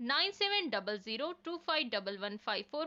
9700251154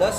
10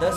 10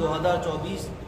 2024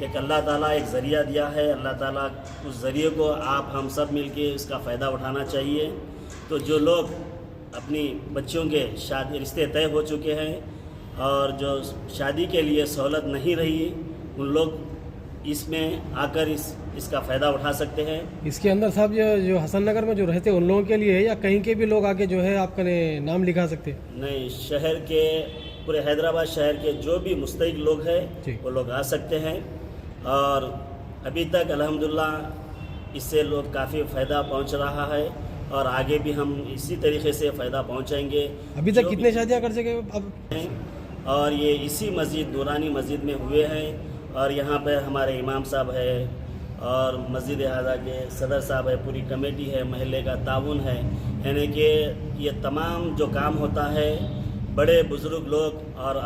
ایک اللہ تعالیٰ ایک ذریعہ دیا ہے، اللہ تعالیٰ اس ذریعے کو آپ ہم سب مل کے اس کا فائدہ اٹھانا چاہیے۔ تو جو لوگ اپنی بچیوں کے شادی رشتے طے ہو چکے ہیں اور جو شادی کے لیے سہولت نہیں رہی، ان لوگ اس میں آ کر اس کا فائدہ اٹھا سکتے ہیں۔ اس کے اندر صاحب جو حسن نگر میں جو رہتے ہیں ان لوگوں کے لیے ہے یا کہیں کے بھی لوگ آگے جو ہے آپ کا نام لکھا سکتے ہیں؟ نہیں، شہر کے پورے حیدرآباد شہر کے جو بھی مستحق لوگ ہیں وہ لوگ آ سکتے ہیں، اور ابھی تک الحمدللہ اس سے لوگ کافی فائدہ پہنچ رہا ہے، اور آگے بھی ہم اسی طریقے سے فائدہ پہنچائیں گے۔ ابھی تک کتنے شادیاں کر سکے اب؟ اور یہ اسی مسجد نورانی مسجد میں ہوئے ہیں، اور یہاں پہ ہمارے امام صاحب ہے اور مسجد اعلیٰ کے صدر صاحب ہے، پوری کمیٹی ہے، محلے کا تعاون ہے، یعنی کہ یہ تمام جو کام ہوتا ہے بڑے بزرگ لوگ اور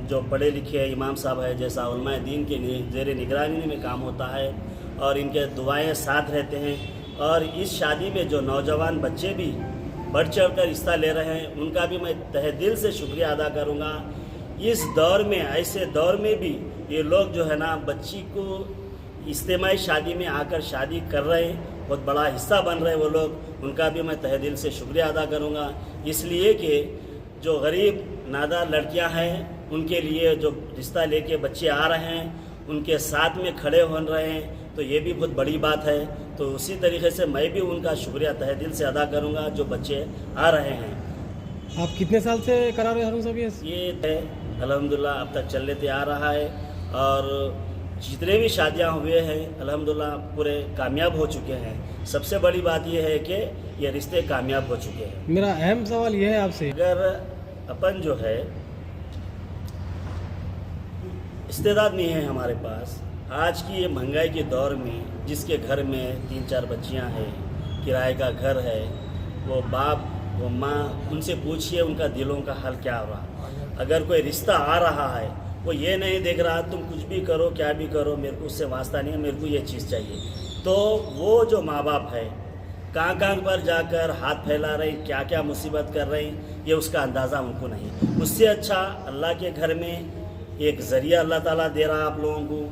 جو پڑھے لکھے امام صاحب ہے جیسا علماء دین کے زیر نگرانی میں کام ہوتا ہے، اور ان کے دعائیں ساتھ رہتے ہیں۔ اور اس شادی میں جو نوجوان بچے بھی بڑھ چڑھ کر حصہ لے رہے ہیں ان کا بھی میں تہ دل سے شکریہ ادا کروں گا۔ اس دور میں، ایسے دور میں بھی یہ لوگ جو ہے نا بچی کو اجتماعی شادی میں آ کر شادی کر رہے ہیں، بہت بڑا حصہ بن رہے ہیں وہ لوگ، ان کا بھی میں تہ دل سے شکریہ ادا کروں گا، اس لیے کہ جو غریب نادار لڑکیاں ہیں ان کے لیے جو رشتہ لے کے بچے آ رہے ہیں ان کے ساتھ میں کھڑے ہو رہے ہیں، تو یہ بھی بہت بڑی بات ہے۔ تو اسی طریقے سے میں بھی ان کا شکریہ تہ دل سے ادا کروں گا جو بچے آ رہے ہیں۔ آپ کتنے سال سے کرا رہے ہارون صاحب یہ ہے الحمدللہ اب تک چل لیتے آ رہا ہے، اور جتنے بھی شادیاں ہوئے ہیں الحمدللہ پورے کامیاب ہو چکے ہیں۔ سب سے بڑی بات یہ ہے کہ یہ رشتے کامیاب ہو چکے ہیں۔ میرا اہم سوال یہ ہے آپ سے، اگر اپن جو ہے استعداد نہیں ہے ہمارے پاس، آج کی یہ مہنگائی کے دور میں جس کے گھر میں 3-4 بچیاں ہیں، کرائے کا گھر ہے، وہ باپ وہ ماں، ان سے پوچھئے ان کا دلوں کا حال کیا ہو رہا۔ اگر کوئی رشتہ آ رہا ہے وہ یہ نہیں دیکھ رہا تم کچھ بھی کرو کیا بھی کرو، میرے کو اس سے واسطہ نہیں ہے، میرے کو یہ چیز چاہیے، تو وہ جو ماں باپ ہے کہاں کہاں پر جا کر ہاتھ پھیلا رہے ہیں، کیا کیا مصیبت کر رہے ہیں، یہ اس کا اندازہ ان کو نہیں۔ اس سے اچھا اللہ کے گھر میں ایک ذریعہ اللہ تعالیٰ دے رہا آپ لوگوں کو،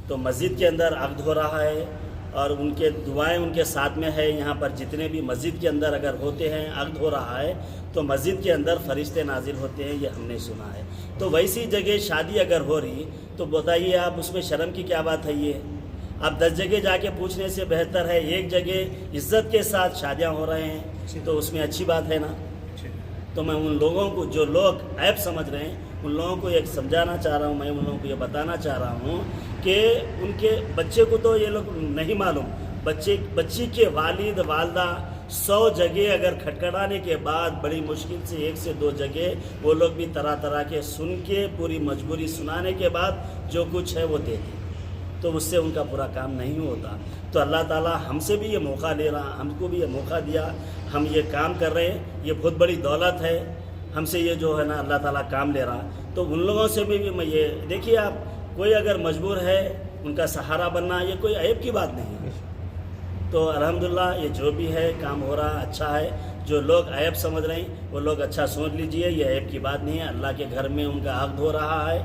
تو مسجد کے اندر عقد ہو رہا ہے اور ان کے دعائیں ان کے ساتھ میں ہے۔ یہاں پر جتنے بھی مسجد کے اندر اگر ہوتے ہیں عقد ہو رہا ہے تو مسجد کے اندر فرشتے نازل ہوتے ہیں، یہ ہم نے سنا ہے۔ تو ویسی جگہ شادی اگر ہو رہی تو بتائیے آپ اس میں شرم کی کیا بات ہے؟ یہ آپ 10 جگہ جا کے پوچھنے سے بہتر ہے ایک جگہ عزت کے ساتھ شادیاں ہو رہے ہیں تو اس میں اچھی بات ہے نا۔ تو میں ان لوگوں کو جو لوگ عیب سمجھ رہے ہیں ان لوگوں کو ایک سمجھانا چاہ رہا ہوں، میں ان لوگوں کو یہ بتانا چاہ رہا ہوں کہ ان کے بچے کو تو یہ لوگ نہیں معلوم، بچی کے والد والدہ 100 جگہ اگر کھٹکھٹانے کے بعد بڑی مشکل سے 1 سے 2 جگہ وہ لوگ بھی طرح طرح کے سن کے پوری مجبوری سنانے کے بعد جو کچھ ہے وہ دیتے، تو اس سے ان کا پورا کام نہیں ہوتا۔ تو اللہ تعالیٰ ہم سے بھی یہ موقع لے رہا، ہم کو بھی یہ موقع دیا، ہم یہ کام کر رہے ہیں، یہ بہت بڑی دولت ہے، ہم سے یہ جو ہے نا اللہ تعالیٰ کام لے رہا۔ تو ان لوگوں سے بھی میں یہ دیکھیے، آپ کوئی اگر مجبور ہے ان کا سہارا بننا یہ کوئی عیب کی بات نہیں ہے۔ تو الحمدللہ یہ جو بھی ہے کام ہو رہا اچھا ہے، جو لوگ عیب سمجھ رہے ہیں وہ لوگ اچھا سوچ لیجئے، یہ عیب کی بات نہیں ہے، اللہ کے گھر میں ان کا عقد ہو رہا ہے۔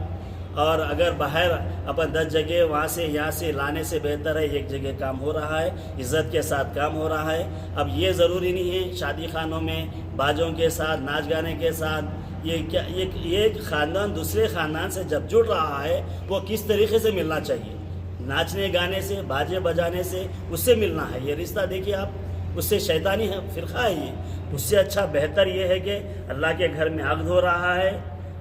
اور اگر باہر اپن 10 جگہ وہاں سے یہاں سے لانے سے بہتر ہے ایک جگہ کام ہو رہا ہے، عزت کے ساتھ کام ہو رہا ہے۔ اب یہ ضروری نہیں ہے شادی خانوں میں باجوں کے ساتھ ناچ گانے کے ساتھ، یہ ایک خاندان دوسرے خاندان سے جب جڑ رہا ہے وہ کس طریقے سے ملنا چاہیے، ناچنے گانے سے باجے بجانے سے اس سے ملنا ہے۔ یہ رشتہ دیکھیے آپ، اس سے شیطانی فرقہ ہے یہ، اس سے اچھا بہتر یہ ہے کہ اللہ کے گھر میں عقد ہو رہا ہے،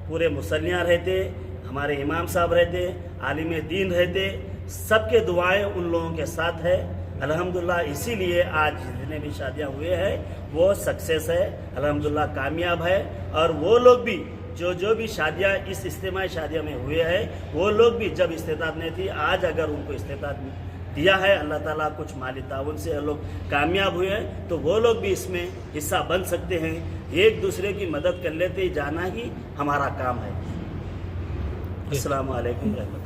پورے مصلیاں رہتے، ہمارے امام صاحب رہتے، عالم دین رہتے، سب کے دعائیں ان لوگوں کے ساتھ ہے الحمدللہ۔ اسی لیے آج جتنے بھی شادیاں ہوئے ہیں وہ سکسیس ہے الحمدللہ، کامیاب ہے۔ اور وہ لوگ بھی جو بھی شادیاں اس اجتماعی شادیوں میں ہوئے ہیں وہ لوگ بھی جب استطاعت نہیں تھی، آج اگر ان کو استطاعت دیا ہے اللہ تعالیٰ کچھ مالی تعاون سے لوگ کامیاب ہوئے ہیں تو وہ لوگ بھی اس میں حصہ بن سکتے ہیں۔ ایک دوسرے کی مدد کر لیتے جانا ہی ہمارا کام ہے۔ السلام علیکم ورحمۃ اللہ۔